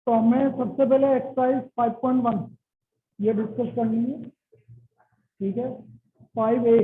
तो हमें सबसे पहले एक्सरसाइज 5.1 ये डिस्कस करनी है, ठीक है। 5A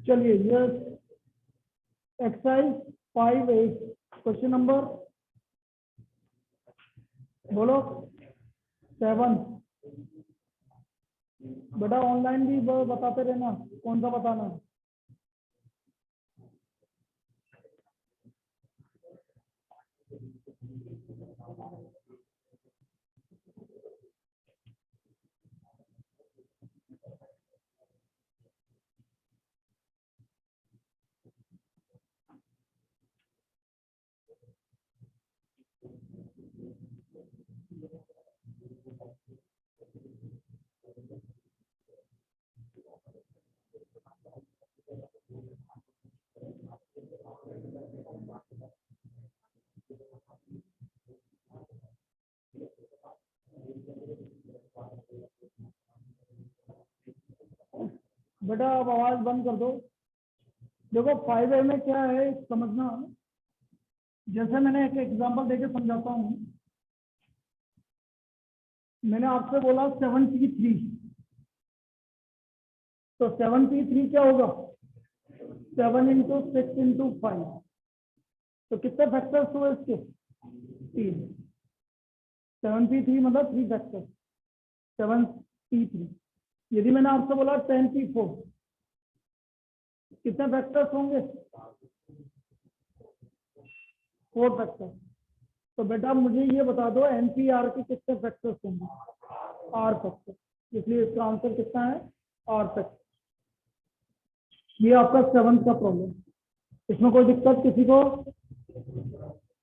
चलिए ये एक्सरसाइज 5A क्वेश्चन नंबर बोलो 7। बेटा ऑनलाइन भी बताते रहना कौन सा बताना है। बेटा अब आवाज बंद कर दो। देखो 5A में क्या है समझना, जैसे मैंने एक एग्जांपल देके समझाता हूँ। मैंने आपसे बोला 7P3, तो 7P3 क्या होगा 7 × 6 × 5, तो कितने फैक्टर्स हुए इसके 3। 7P3 मतलब 3 फैक्टर 7P3। यदि मैंने आपसे बोला 10P4 कितने फैक्टर्स होंगे 4 फैक्टर। तो बेटा मुझे ये बता दो NPR के कितने फैक्टर्स होंगे R फैक्टर, इसलिए इसका आंसर कितना है R फैक्टर। ये आपका 7th का प्रॉब्लम। इसमें कोई दिक्कत किसी को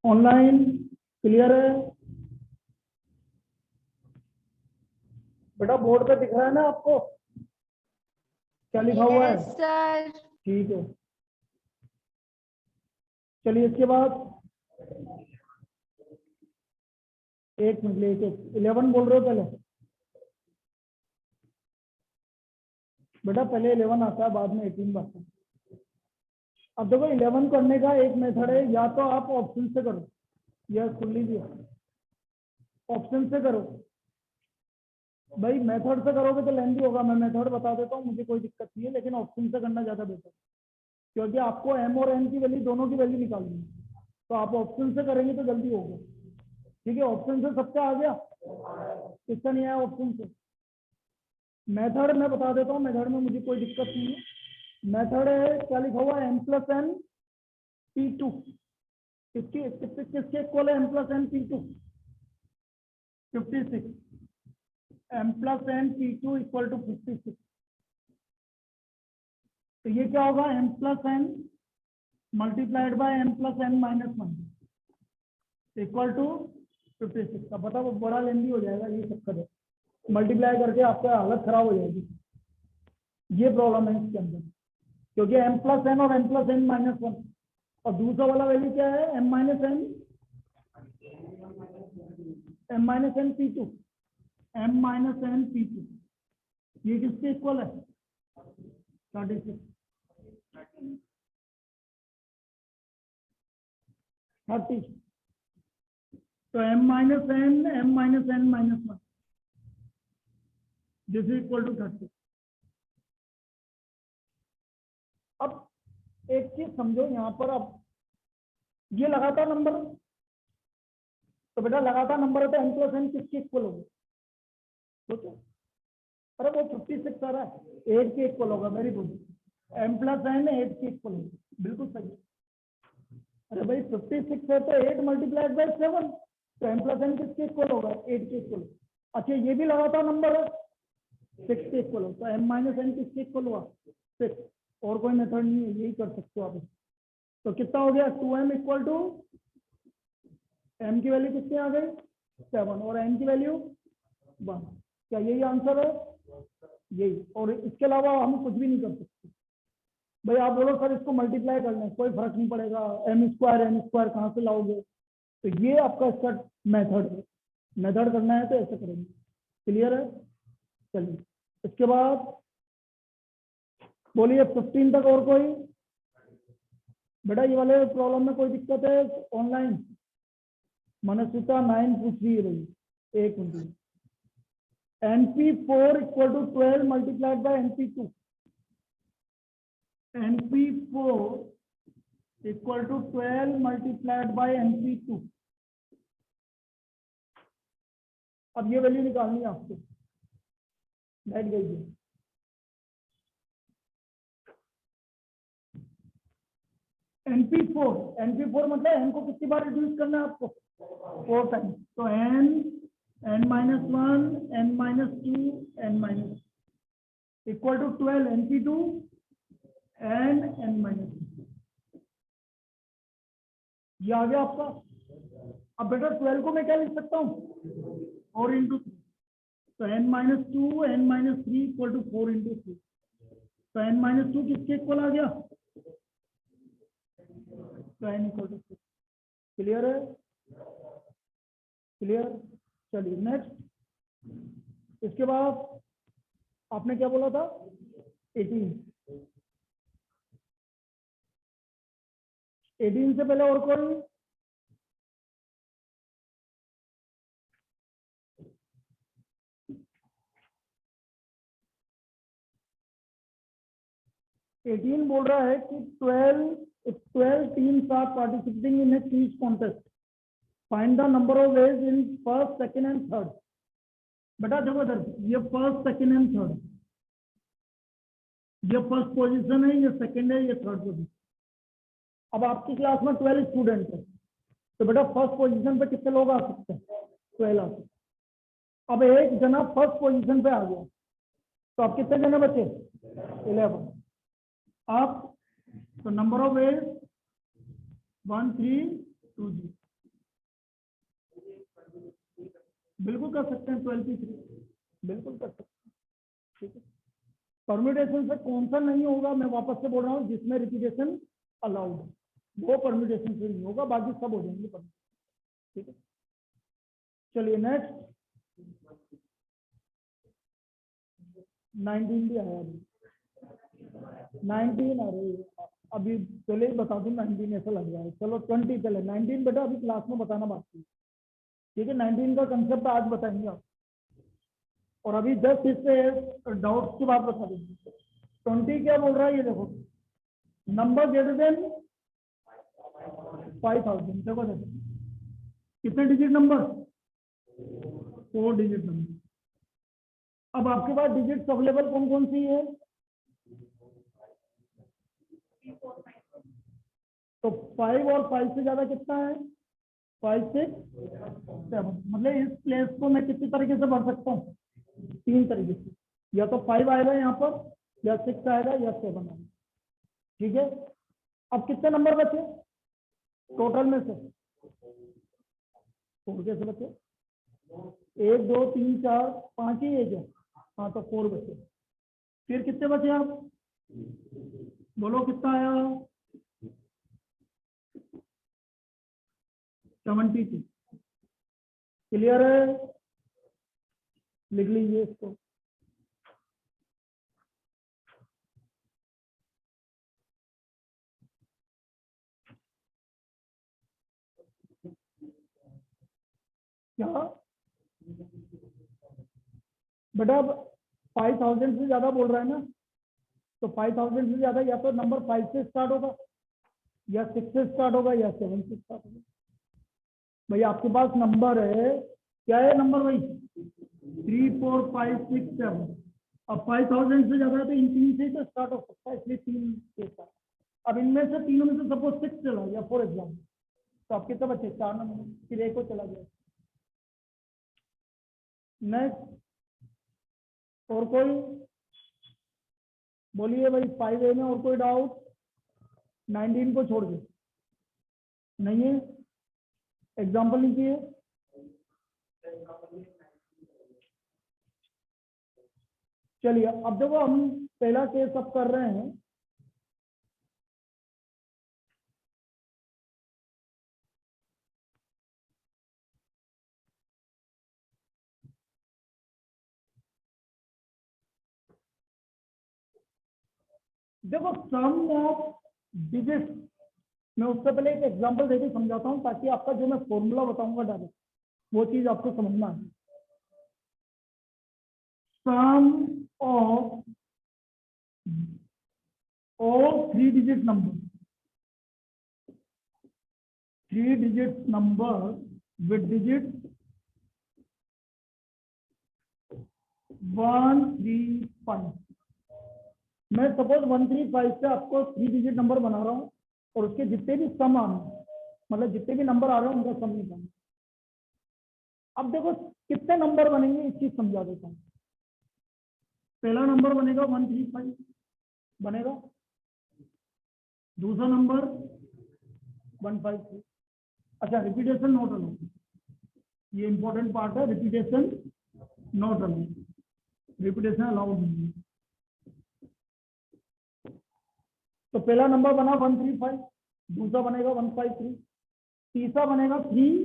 ऑनलाइन क्लियर है? बेटा बोर्ड पे दिख रहा है ना आपको क्या लिखा हुआ है? सर ठीक है। चलिए इसके बाद एक मिनट 11 बोल रहे हो पहले? बेटा पहले 11 आता है बाद में 18 आता है। अब देखो 11 करने का एक मेथड है, या तो आप ऑप्शन से करो, यह सुन लीजिए ऑप्शन से करो। भाई मेथड से करोगे तो लेंथी होगा, मैं मेथड बता देता हूँ, मुझे कोई दिक्कत नहीं है, लेकिन ऑप्शन से करना ज्यादा बेटर, क्योंकि आपको M और N की वैल्यू दोनों की वैल्यू निकालनी है। तो आप ऑप्शन से करेंगे तो जल्दी होगा। ठीक है, ऑप्शन से सबका आ गया, किसका नहीं आया ऑप्शन से। मेथड मैं बता देता हूँ, मेथड में मुझे कोई दिक्कत नहीं है। मेथड है क्या लिखा हुआ है, m+n p2, किसके इक्वल है m+n p2, 56, m+n p2 equal to 56। तो ये क्या होगा, m+n multiplied by m+n-1 equal to 56। का पता वो बड़ा लेंदी हो जाएगा, ये चक्कर है, मल्टीप्लाई करके आपका हालत खराब हो जाएगी। ये प्रॉब्लम है इसके अंदर, क्योंकि m+n और m+n-1 और दूसरा वाला वैल्यू क्या है, m-n-p2, m-n-p2 ये किसके इक्वल है, 36, 30। तो m-n this is equal to 30। अब एक चीज समझो यहाँ पर, अब ये लगातार नंबर, तो बेटा लगातार नंबर होता है, m+n किसके इक्वल होगा, सोचो। अरे वो 56 आ रहा है, 8 के इक्वल होगा, वेरी गुड, m+n 8 के इक्वल होगा, बिल्कुल सही। अरे भाई 56 है तो 8 मल्टीप्लाइड बाय 7, तो m+n किसके इक्वल होगा, 8 के इक्वल। अच्छा ये भी लगातार नंबर है, 6 के इक्वल हो, तो m-n किसके इक्वल हुआ, 6। और कोई मेथड नहीं है, यही कर सकते हो आप। तो कितना हो गया, 2m इक्वल टू, m की वैल्यू कितनी आ गई, 7, और n की वैल्यू 1। क्या यही आंसर है, यही, और इसके अलावा हम कुछ भी नहीं कर सकते। भाई आप बोलो सर इसको मल्टीप्लाई कर लें, कोई फर्क नहीं पड़ेगा, m² कहाँ से लाओगे, तो ये आपका इसका मेथड है। मेथड करना है तो ऐसे करेंगे, क्लियर है। चलिए इसके बाद बोलिए 15 तक और कोई, बेटा ये वाले प्रॉब्लम में कोई दिक्कत है, ऑनलाइन मनस्विता 9 पूछ रही, एक minute, np4 equal to 12 multiplied by np2, np4 equal to 12 multiplied by np2। अब ये वैल्यू निकालनी है आपको, बैठ गई है। np4 मतलब n को कितनी बार रिड्यूस करना है आपको, 4 टाइम्स, तो n-1 n-2 n- equal to 12 np2 n-2। ये आ गया आपका। अब बेटा 12 को मैं क्या लिख सकता हूँ, 4 × 3, तो n-2 n-3 इक्वल टू 4 × 3, तो n-2 किसके इक्वल आ गया, तो n इक्वल टू 6। क्लियर है, क्लियर। चलिए नेक्स्ट, इसके बाद आपने क्या बोला था, 18 से पहले और कोई, एटीन बोल रहा है कि 12 teams are participating in a quiz contest. Find the number of ways in first, second and third. बेटा देखो इधर, ये फर्स्ट, सेकंड एंड थर्ड, ये फर्स्ट पोजीशन है, ये सेकंड है, ये थर्ड पोजीशन। अब आपकी क्लास में 12 स्टूडेंट है, तो बेटा फर्स्ट पोजीशन पे कितने लोग आ सकते हैं, 12 आ सकते हैं। अब एक जना फर्स्ट पोजीशन पे आ गया, तो आप कितने जने बचे, 11। आप तो नंबर ऑफ वेज 1 3 2 0, बिल्कुल कर सकते हैं, 12 की 3 बिल्कुल कर सकते हैं, ठीक है। परम्यूटेशन से कौन सा नहीं होगा, मैं वापस से बोल रहा हूँ, जिसमें रिपीटेशन अलाउड है वो परम्यूटेशन से नहीं होगा, बाकी सब हो जाएंगे, ठीक है। चलिए नेक्स्ट, 19 भी आया, अभी 19 आ रही है, अभी चले बता दूं, 19 ऐसा लग रहा है, चलो 20 चले, 19 बेटा अभी क्लास में बताना बाकी है, ठीक है। 19 का कंसेप्ट आज बताएंगे आप, और अभी जस्ट इससे डाउट्स की बात बता देंगे। 20 क्या बोल रहा है, ये देखो, नंबर ग्रेटर देन 5000, देखो देखो कितने डिजिट नंबर? 4 digit number. अब आपके पास डिजिट्स अवेलेबल कौन कौन सी है? तो 5 और 5 से ज्यादा कितना है? 5 6 7। मतलब इस प्लेस को मैं कितनी तरीके से भर सकता हूँ? 3 तरीके से। या तो 5 आएगा यहाँ पर, या 6 आएगा, या 7 आएगा। ठीक है। अब कितने नंबर बचे टोटल में से? 4 कैसे बचे? 1 2 3 4 5 ही है क्या? हाँ, तो 4 बचे। फिर कितने बचे आप? बोलो कितना आया? 72। क्लियर है? लिख लीजिए इसको। क्या बेटा, 5000 से ज्यादा बोल रहा है ना, तो 5000 से ज्यादा या तो नंबर 5 से स्टार्ट होगा, या 6 से स्टार्ट होगा, या 7 से स्टार्ट होगा। भाई आपके पास नंबर है, क्या है नंबर भाई? 3 4 5 6 7। अब 5000 से ज्यादा है तो इन 3 से तो स्टार्ट हो सकता है, इसलिए 3 के साथ। अब इनमें से तीनों में से सपोज 6 चला गया फॉर एग्जाम्पल, तो आपके सब अच्छे 4 नंबर, फिर एक को चला गया। नेक्स्ट और कोई बोलिए भाई, 5A में और कोई डाउट? 19 को छोड़ के नहीं है? एग्जाम्पल लीजिए। चलिए अब देखो, हम पहला केस अब कर रहे हैं। देखो सम ऑफ डिजिट, मैं उससे पहले एक एग्जांपल देके समझाता हूँ, ताकि आपका जो मैं फॉर्मूला बताऊंगा डायरेक्ट वो चीज आपको समझना है। सम of all 3 digit numbers, 3 digit number with digit 1 3 5। मैं सपोज 1 3 5 से आपको 3 डिजिट नंबर बना रहा हूँ, और उसके जितने भी सम आ रहे हैं, मतलब जितने भी नंबर आ रहे हैं उनका सम निकालना। अब देखो कितने नंबर बनेंगे, इस चीज समझा देता हूँ। पहला नंबर बनेगा 1 3 5 बनेगा। दूसरा नंबर 1 5 3। अच्छा, रिपीटेशन नोट अलाउड, ये इंपॉर्टेंट पार्ट है। Repetition note allowed, repetition allowed नहीं है। तो पहला नंबर बना 1 3 5, दूसरा बनेगा 1 5 3, तीसरा बनेगा 3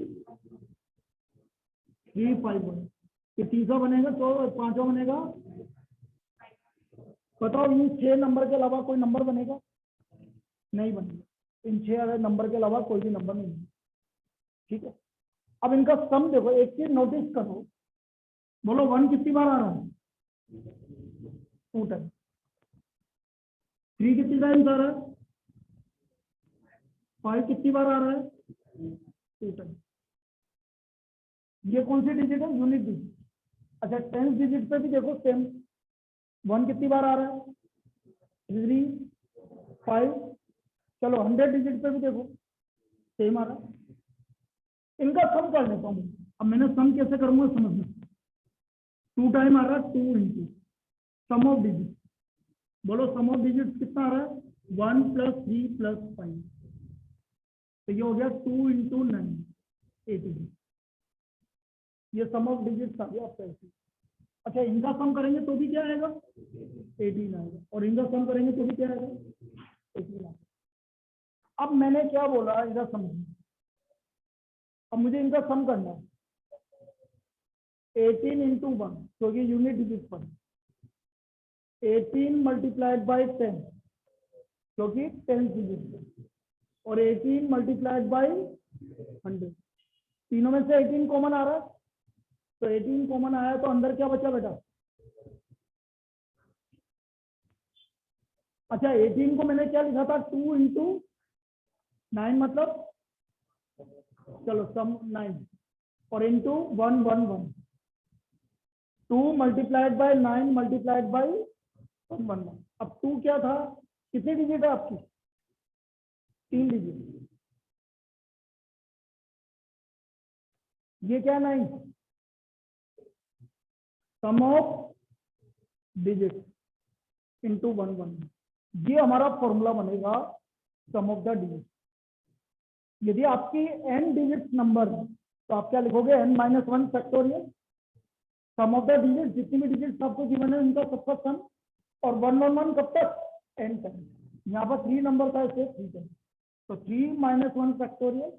3 5 1, फिर तीसरा बनेगा, तो पांचवा बनेगा। बताओ इन 6 नंबर के अलावा कोई नंबर बनेगा? नहीं बनेगा। इन 6 नंबर के अलावा कोई भी नंबर नहीं है। ठीक है। अब इनका सम देखो, एक चीज नोटिस करो। बोलो 1 कितनी बार आ रहा है? 2 टाइम। 3 कितनी टाइम आ रहा है? 5 कितनी बार आ रहा है? 2 टाइम। ये कौन सी डिजिट है? Unit digit. अच्छा, 10 डिजिट पे भी देखो सेम। 1 कितनी बार आ रहा है? 3 5। चलो 100 डिजिट पे भी देखो सेम आ रहा है। इनका सम कर लेता हूँ। अब मैंने सम कैसे करूंगा समझना। 2 टाइम आ रहा है, 2 इंटू सम ऑफ डिजिट। बोलो सम ऑफ डिजिट कितना आ रहा है? 1 + 3 + 5। तो ये हो गया 2 इंटू 9 18। ये सम ऑफ डिजिट आ गया आपका 18। अच्छा, इनका सम करेंगे तो भी क्या आएगा? 18 आएगा। और इनका सम करेंगे तो भी क्या आएगा? 18 आएगा। अब मैंने क्या बोला इधर समझिए। अब मुझे इनका सम करना है। 18 इंटू 1, क्योंकि यूनिट डिजिट पर। 18 मल्टीप्लाइड बाई 10, क्योंकि 10 डिजिट। और 18 मल्टीप्लाइड बाई 100। तीनों में से 18 कॉमन आ रहा है, तो 18 कॉमन आया तो अंदर क्या बचा बेटा? अच्छा, 18 को मैंने क्या लिखा था? 2 इंटू 9, मतलब चलो सम 9 और into 111 2 multiplied by 9 multiplied by 111। अब 2 क्या था, कितनी डिजिट है आपकी, 3 डिजिट। ये क्या 9 सम ऑफ डिजिट इनटू 111, ये हमारा फॉर्मूला बनेगा सम ऑफ द डिजिट। यदि आपकी n डिजिट नंबर है तो आप क्या लिखोगे, n-1 factorial sum of the digit, जितनी भी डिजिट आपको गिवन है उनका सबका सम, और 111 कब तक, n तक। यहाँ पर 3 नंबर था इसे 3 तक, तो 3-1 factorial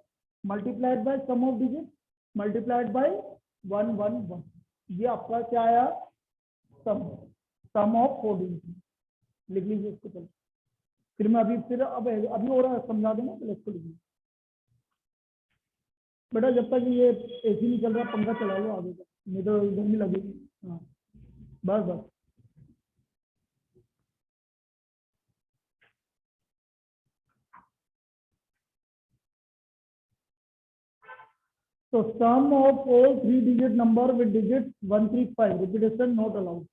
multiplied by sum of digit multiplied by 111, ये आपका क्या आया, सम ऑफ 4 डिजिट। लिख लीजिए इसको। चलो फिर मैं अभी हो रहा है, समझा देना, पहले इसको लिखिए बेटा। जब तक ये एसी नहीं चल रहा, पंखा चला लो आगे का, नहीं तो गर्मी लगेगी। हाँ बस बस। तो sum of all 3 digit number with digit 135, repetition not allowed.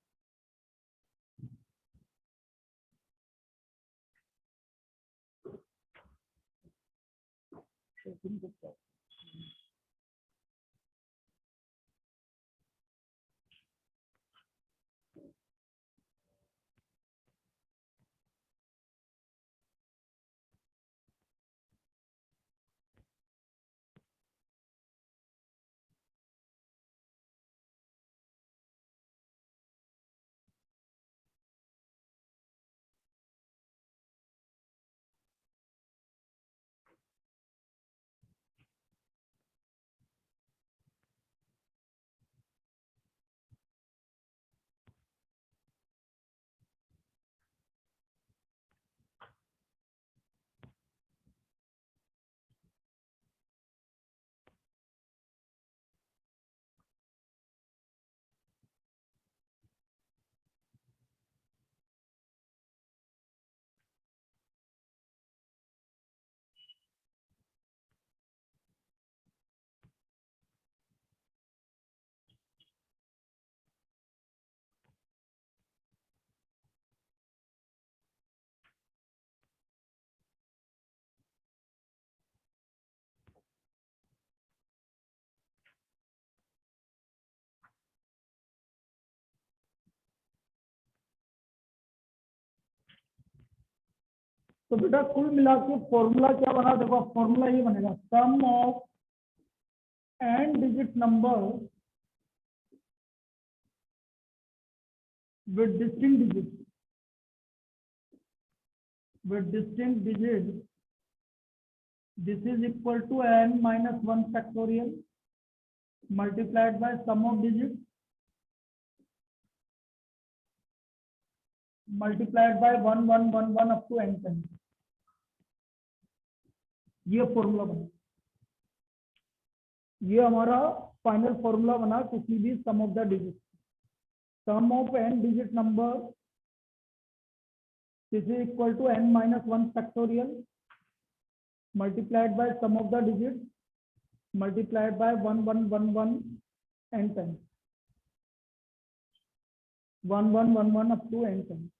तो बेटा कुल मिला के फॉर्मूला क्या बना, देखो फॉर्मूला ये बनेगा, sum of n digit number with distinct digit, this is equal to n-1 factorial multiplied by sum of digits multiplied by 1111 up to n तक। ये फॉर्मूला बना, ये हमारा फाइनल फॉर्मूला बना किसी भी sum of the digit. Sum of n digit number this is equal to n-1 factorial multiplied by sum of the digits multiplied by 1111 n times, 1111 up to n times।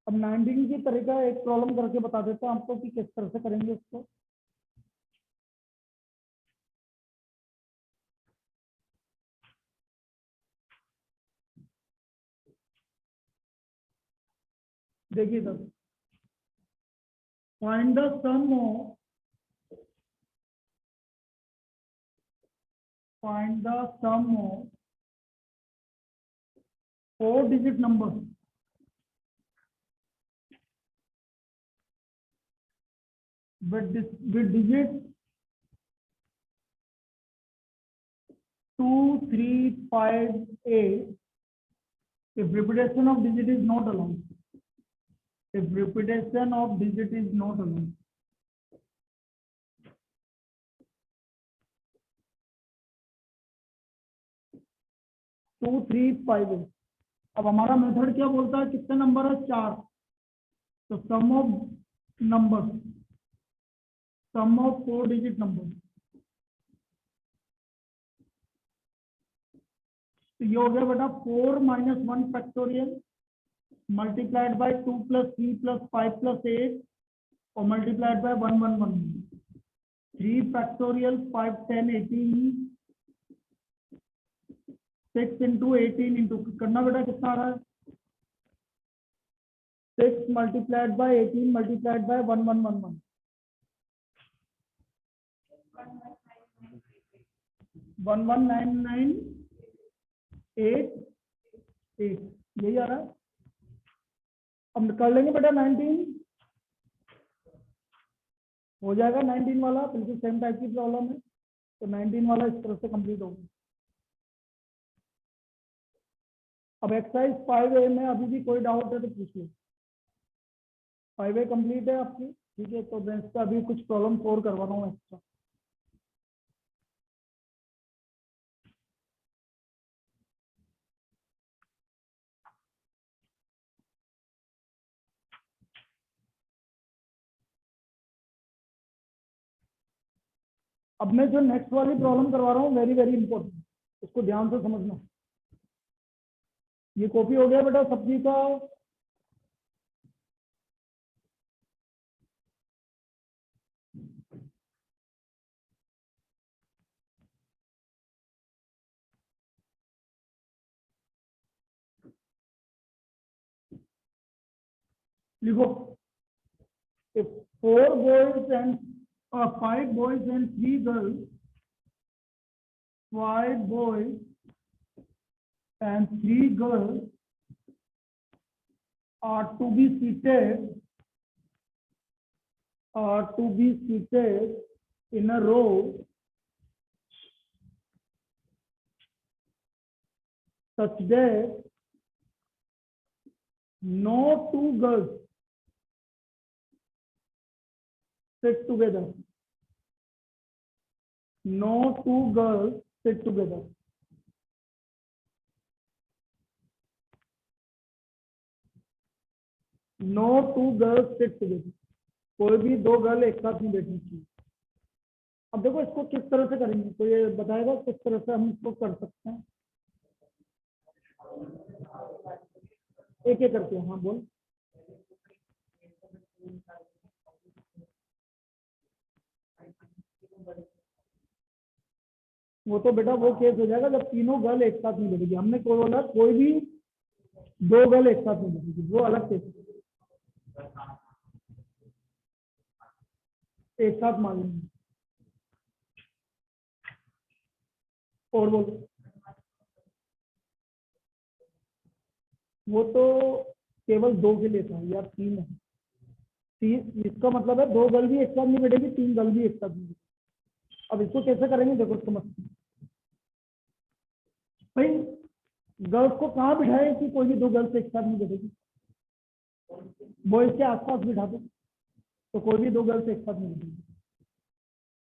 अब 19 की तरह का एक problem करके बता देता हूं आपको कि किस तरह से करेंगे इसको। देखिए sir, find the sum of four digit number with digit 2, 3, 5, 8 if repetition of digit is not allowed, if repetition of digit is not allowed। 2 3 5 है। अब हमारा मेथड क्या बोलता है, कितने नंबर है, 4। तो sum of number, sum of 4 digit number, तो ये हो गया बेटा 4 - 1 फैक्टोरियल मल्टीप्लाइड बाय 2 + 3 + 5 + 8 और multiplied by 1 1 1 3 factorial 5 10 18 6 into 18 into करना बेटा कितना आ रहा है, 6 मल्टीप्लाइड बाय 18 मल्टीप्लाइड बाय 1 1 1 1 11998 यही आ रहा है। अब कर लेंगे बेटा 19 हो जाएगा, 19 वाला बिल्कुल सेम टाइप की प्रॉब्लम है, तो 19 वाला इस तरह से कंप्लीट होगा। अब एक्सरसाइज 5A में अभी भी कोई डाउट है तो पूछिए। 5A कंप्लीट है आपकी, ठीक है, तो मैं इसका अभी कुछ प्रॉब्लम सोल्व करवा रहा हूँ एक्स्ट्रा। अब मैं जो नेक्स्ट वाली प्रॉब्लम करवा रहा हूँ वेरी वेरी इंपॉर्टेंट, इसको ध्यान से समझना। ये कॉपी हो गया बेटा सब्जी का, लिखो 4 boys and 5 boys and 3 girls, 5 boys and 3 girls are to be seated in a row such that no 2 girls sit together. No 2 girls sit together. No 2 girls sit together. कोई भी 2 गर्ल एक साथ नहीं बैठनी चाहिए। अब देखो इसको किस तरह से करेंगे, तो ये बताएगा किस तरह से हम इसको कर सकते हैं। एक एक करके, हाँ बोल। वो तो बेटा वो केस हो जाएगा जब तीनों गर्ल एक साथ नहीं बैठेगी। हमने कोई बोला कोई भी 2 गर्ल एक साथ नहीं बैठेगी, वो अलग केस है। एक साथ मान लेंगे। और बोलो, वो तो केवल 2 के लिए था या 3 है। 3 इसका मतलब है 2 गर्ल भी एक साथ नहीं बैठेगी, 3 गर्ल भी एक साथ नहीं बैठेगी। अब इसको कैसे करेंगे देखो, समझते भाई। गर्ल्स को कहाँ बिठाए कि कोई भी 2 गर्ल्स एक साथ नहीं बैठेगी, बॉयज के आसपास बिठा दो तो कोई भी 2 गर्ल्स एक साथ नहीं बैठेगी।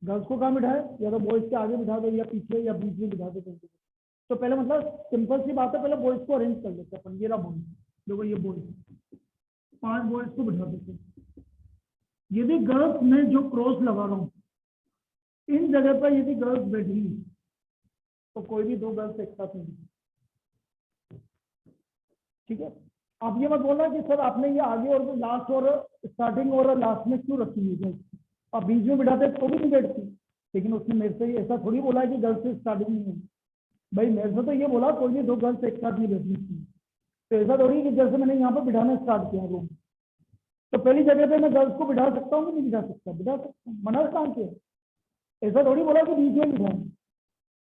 गर्ल्स को कहाँ बिठाए, या तो बॉयज के आगे बिठा दो या पीछे या बीच में बिठा दो। तो पहले मतलब सिंपल सी बात है, पहले बॉयज को अरेंज कर लेते हैं अपन। ये रहा बॉयज, देखो ये बॉयज, 5 बॉयज को बिठा देते हैं। यदि गर्ल्स में जो क्रॉस लगा रहा हूँ इन जगह पर यदि गर्ल्स बैठी तो कोई भी 2 गर्ल्स एक साथ नहीं, ठीक है। आप ये मत बोलना कि सर आपने ये आगे और लास्ट और स्टार्टिंग और लास्ट में क्यों रखी है, आप बीच में बिठाते तो भी नहीं बैठती। लेकिन उसने मेरे से ऐसा थोड़ी बोला है कि गर्ल्स से स्टार्टिंग नहीं है। भाई मेरे से तो ये बोला कोई भी 2 गर्ल्स एक साथ नहीं बैठनी चाहिए। तो ऐसा थोड़ी कि जैसे मैंने यहाँ पर बिठाना स्टार्ट किया रूम, तो पहली जगह पे मैं गर्ल्स को बिठा सकता हूँ कि नहीं बिठा सकता, बिठा सकता हूँ, मना कहाँ किया। ऐसा थोड़ी बोला कि बीच में बिठाना,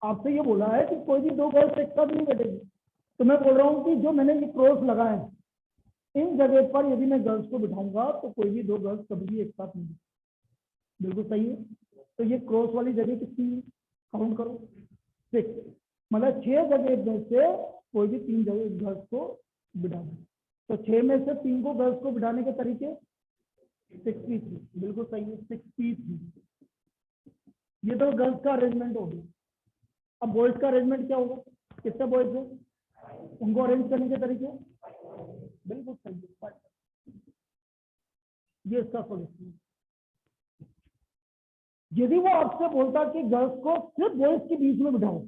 आपसे ये बोला है कि कोई भी 2 गर्ल्स एक साथ नहीं बैठेगी। तो मैं बोल रहा हूँ कि जो मैंने ये क्रॉस लगाए हैं इन जगह पर यदि मैं गर्ल्स को बिठाऊंगा तो कोई भी 2 गर्ल्स कभी भी एक साथ नहीं, बिल्कुल सही है। तो ये क्रॉस वाली जगह कितनी काउंट करो, 6, मतलब 6 जगह में से कोई भी 3 जगह गर्ल्स को बिठा दो। तो 6 में से 3 को गर्ल्स को बिठाने के तरीके 63, बिल्कुल सही है 63। ये तो गर्ल्स का अरेंजमेंट हो गया। अब बॉयज का अरेंजमेंट क्या होगा, कितने बॉयज है, उनको अरेंज करने के तरीके बिल्कुल सही है, ये इसका सॉल्यूशन है। यदि वो आपसे बोलता कि गर्ल्स को सिर्फ बॉयज के बीच में बिठाओ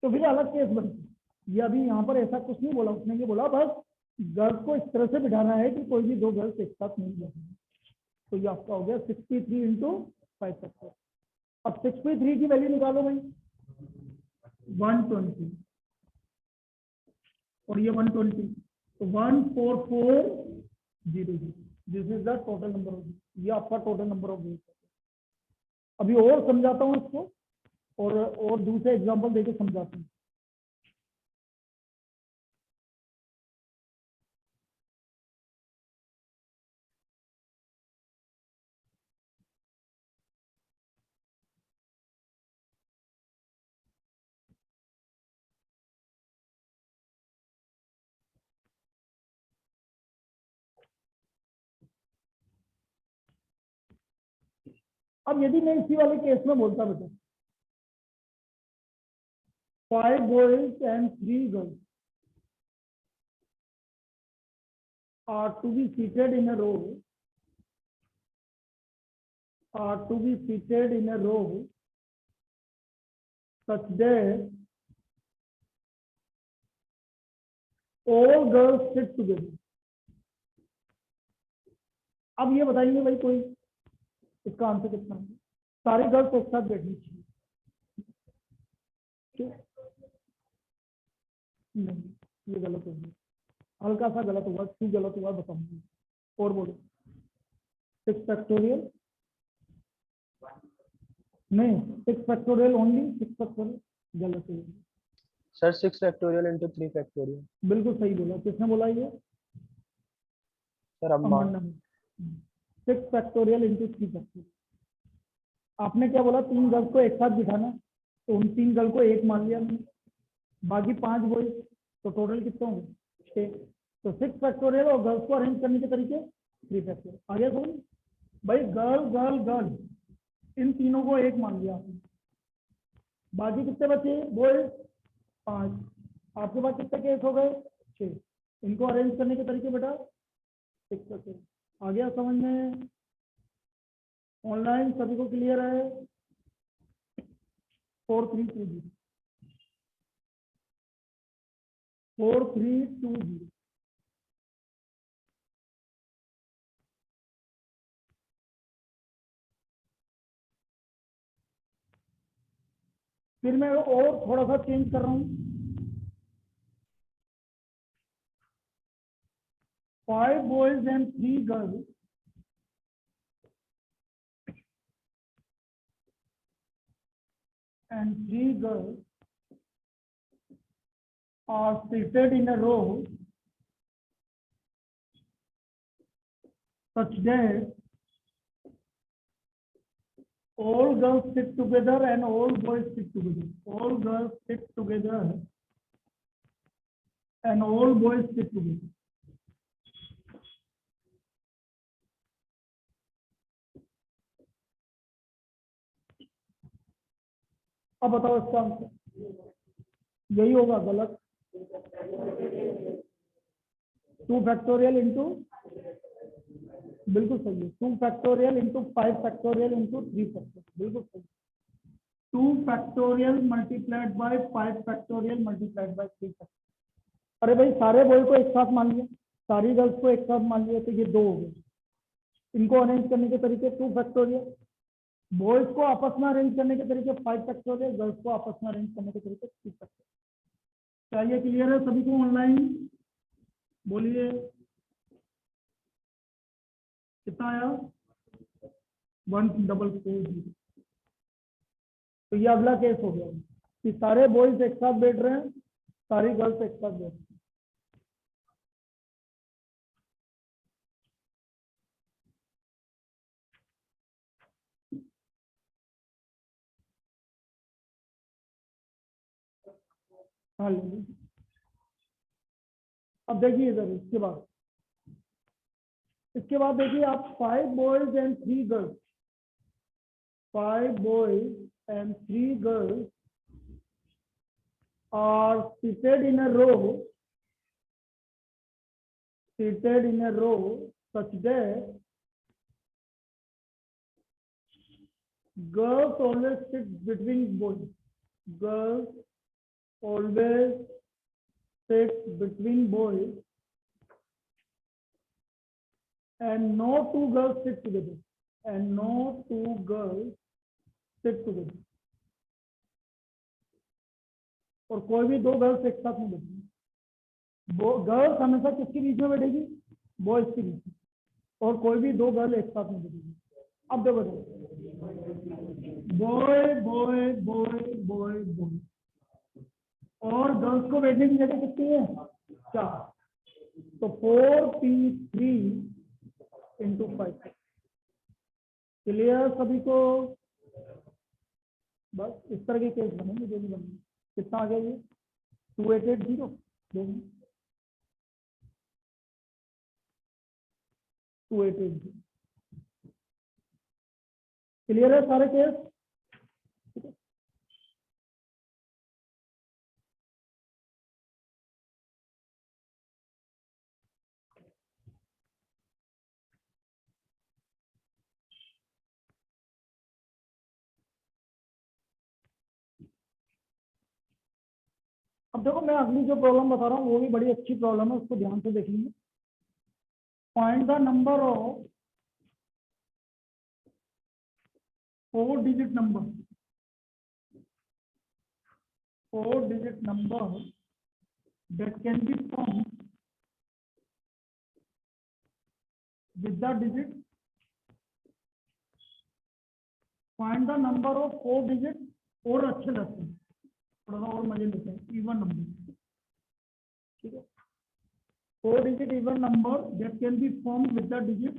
तो फिर अलग केस बनती। ये अभी यहाँ पर ऐसा कुछ नहीं बोला, उसने ये बोला बस गर्ल्स को इस तरह से बिठाना है कि कोई भी दो गर्ल्स एक साथ नहीं बैठेंगे। तो ये आपका हो गया 63 इंटू 5 फैक्टर। अब 63 की वैल्यू निकालो भाई, 120 और ये 120, तो 14400, this is the total number of, ये आपका टोटल नंबर ऑफ व्हील्स। अभी और समझाता हूँ इसको, और दूसरे एग्जांपल देके समझाता हूँ। अब यदि मैं इसी वाले केस में बोलता बेटा 5 boys and 3 girls are to be seated in a row, such that all girls sit together. अब ये बताइए भाई कोई इसका आंसर कितना है? सारे गर्ल्स एक साथ बैठनी चाहिए, नहीं ये गलत हो गया, हल्का सा गलत हुआ, क्यों गलत हुआ बताऊंगी। और बोलो 6 फैक्टोरियल, नहीं 6 फैक्टोरियल ओनली, 6 फैक्टोरियल गलत है सर। 6 factorial into 3 factorial. बिल्कुल सही बोला, किसने बोला ये? सर अम्मा। 6 फैक्टोरियल इंटू 3 फैक्टोरियल। आपने क्या बोला, 3 गर्ल्स को एक साथ बिठाना, तो उन 3 गर्ल को एक मान लिया मैंने, बाकी 5 बॉयज, तो टोटल कितने होंगे 6। तो 6 फैक्टोरियल और गर्ल्स को अरेंज करने के तरीके 3 फैक्टोरियल। आगे समझ भाई, गर्ल गर्ल गर्ल इन तीनों को एक मान लिया आपने, बाकी कितने बचे बॉयज 5। आपके पास कितने केस हो गए 6, इनको अरेंज करने के तरीके बेटा 6 फैक्टोरियल। आ गया समझ में? ऑनलाइन सभी को क्लियर है? 4320 4320। फिर मैं और थोड़ा सा चेंज कर रहा हूं, 5 boys and 3 girls are seated in a row such that all girls sit together and all boys sit together. All girls sit together and all boys sit together. अब बताओ इसका आंसर यही होगा? गलत। 2 फैक्टोरियल इंटू, बिल्कुल सही है, 2 factorial into 5 factorial into 3 factorial, बिल्कुल सही। 2 factorial multiplied bye 5 factorial multiplied bye 3 factorial. अरे भाई सारे बॉय को एक साथ मान लिया, सारी गर्ल्स को एक साथ मान लिया, तो ये 2 हो गए। इनको अरेंज करने के तरीके 2 फैक्टोरियल, बॉयज को आपस में अरेंज करने के तरीके 5 फैक्टोरियल, गर्ल्स को आपस में अरेंज करने के तरीके 3 फैक्टोरियल। क्या ये क्लियर है सभी को? ऑनलाइन बोलिए कितना आया? 1440। तो ये अगला केस हो गया कि सारे बॉयज एक साथ बैठ रहे हैं, सारी गर्ल्स एक साथ बैठ रही हैं। हाँ अब देखिए इधर, इसके बाद देखिए आप 5 boys and 3 girls, 5 boys and 3 girls are seated in a row such that girls always sit between boys. Girls always sit between boys and no two girls sit together. And no two girls sit together. और कोई भी दो girls एक साथ नहीं बैठेगी। Girls हमेशा किसके बीच में बैठेगी? बॉयज के बीच में। और कोई भी दो गर्ल एक साथ नहीं बैठेगी। अब देखो boy boy boy boy boy, और गर्ल्स को बैठने की जगह कितनी है? 4। तो 4p3 इंटू 5। क्लियर सभी को? बस इस तरह के केस बनेंगे जो भी बनेंगे। कितना आ गया ये? 2880 देखिए 2880। क्लियर है सारे केस? अब देखो मैं अगली जो प्रॉब्लम बता रहा हूँ वो भी बड़ी अच्छी प्रॉब्लम है, उसको ध्यान से देखेंगे। Find the number of 4 digit number that can be formed with the digit. Find the number of 4 digit और अच्छे लगते हैं, थोड़ा सा और मजे लेते हैं। इवन नंबर, ठीक है। 4 digit even number that can be formed with the digit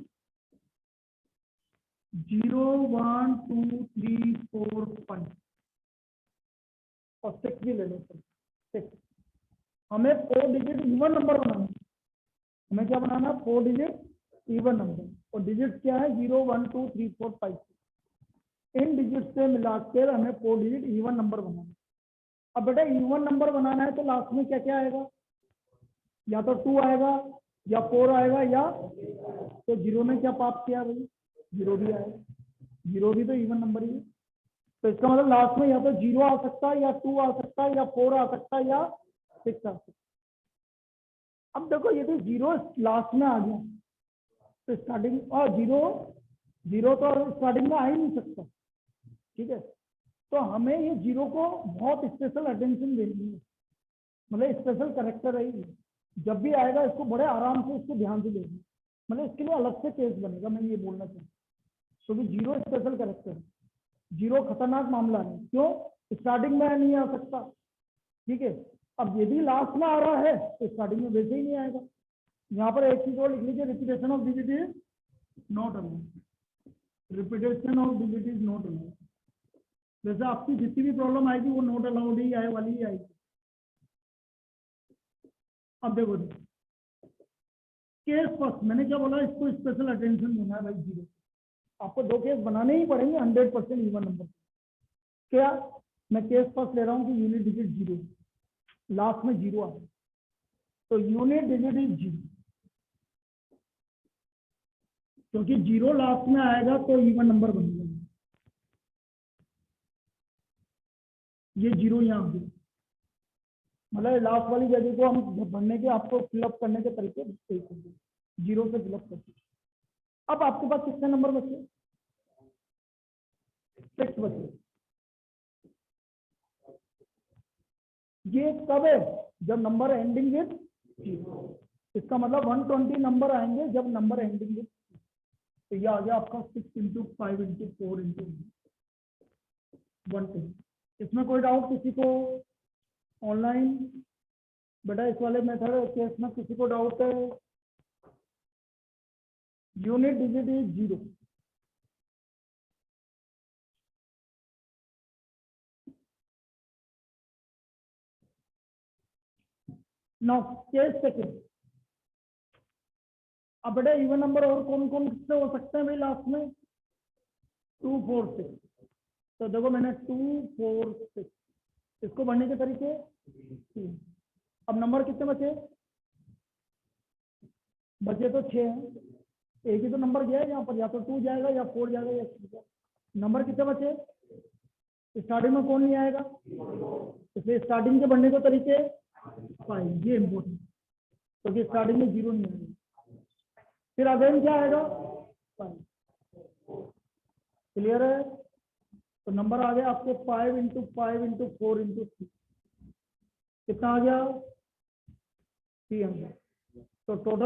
0, 1, 2, 3, 4, 5 और 6 भी ले लो। 6 हमें 4 डिजिट इवन नंबर बनाना है। हमें क्या बनाना है? 4 डिजिट इवन नंबर। और डिजिट क्या है? 0, 1, 2, 3, 4, 5। इन डिजिट से मिलाकर हमें 4 डिजिट इवन नंबर बनाना है। अब बेटा इवन नंबर बनाना है तो लास्ट में क्या क्या आएगा? या तो 2 आएगा या 4 आएगा या तो 0 ने क्या पाप किया भाई? 0 भी आएगा। 0 भी तो इवन नंबर ही है। तो इसका मतलब लास्ट में या तो 0 आ सकता है या 2 आ सकता है या 4 आ सकता है या 6 आ सकता है। अब देखो ये तो 0 लास्ट में आ गया तो स्टार्टिंग और 0 तो स्टार्टिंग में आ ही नहीं सकता, ठीक है। तो हमें ये 0 को बहुत स्पेशल अटेंशन देनी है, मतलब स्पेशल करेक्टर है ये। जब भी आएगा इसको बड़े आराम से इसको ध्यान से देखना, मतलब इसके लिए अलग से केस बनेगा। मैं ये बोलना चाहूँ क्योंकि 0 स्पेशल करेक्टर है। 0 खतरनाक मामला है। क्यों? स्टार्टिंग में नहीं आ सकता, ठीक है। अब यदि लास्ट में आ रहा है तो स्टार्टिंग में वैसे ही नहीं आएगा। यहाँ पर एक चीज और लिख लीजिए, repetition of digit is not allowed. Repetition of digit is not allowed. जैसे आपकी जितनी भी प्रॉब्लम आएगी वो नॉट अलाउड ही आए वाली ही आएगी। अब देखो केस फर्स्ट, मैंने क्या बोला? इसको स्पेशल अटेंशन देना है भाई। 0 आपको 2 केस बनाने ही पड़ेंगे 100% इवन नंबर। क्या? मैं केस फर्स्ट ले रहा हूँ कि यूनिट डिजिट 0, लास्ट में 0 आ, तो यूनिट डिजिट इज 0, क्योंकि 0 लास्ट में आएगा तो इवन नंबर बनेगा। ये 0 यहाँ आ गया, मतलब लास्ट वाली जगह को हम भरने के आपको फिलअप करने के तरीके 0 से फिलअप करते। अब आपके पास कितने नंबर बचे? 6 बचे। ये कब है? जब नंबर एंडिंग विद 0। इसका मतलब 120 नंबर आएंगे जब नंबर एंडिंग विद। तो ये आ गया आपका 6 इंटू 5 इंटू 4 इंटू 110। इसमें कोई डाउट किसी को? ऑनलाइन बेटा इस वाले मेथड केस में किसी को डाउट है? Unit digit is 0। Now case second. अब बेटा इवन नंबर और कौन कौन से हो सकते हैं भाई लास्ट में? 2, 4, 6। तो देखो मैंने 2, 4, 6 इसको बढ़ने के तरीके 3। अब नंबर कितने बचे? बचे तो 6 हैं। एक ही तो नंबर गया है यहाँ पर, या तो 2 जाएगा या 4 जाएगा या 6 जाएगा। नंबर कितने बचे? स्टार्टिंग में कौन नहीं आएगा? इसलिए स्टार्टिंग के बढ़ने के तरीके 5, ये इम्पोर्टेंट, क्योंकि स्टार्टिंग में 0 नहीं आएगा। फिर अगेन क्या आएगा? 5। क्लियर है? तो नंबर आ गया आपको 5 इंटू 5 इंटू 4 इंटू 3, कितना आ गया? 300। तो टोटल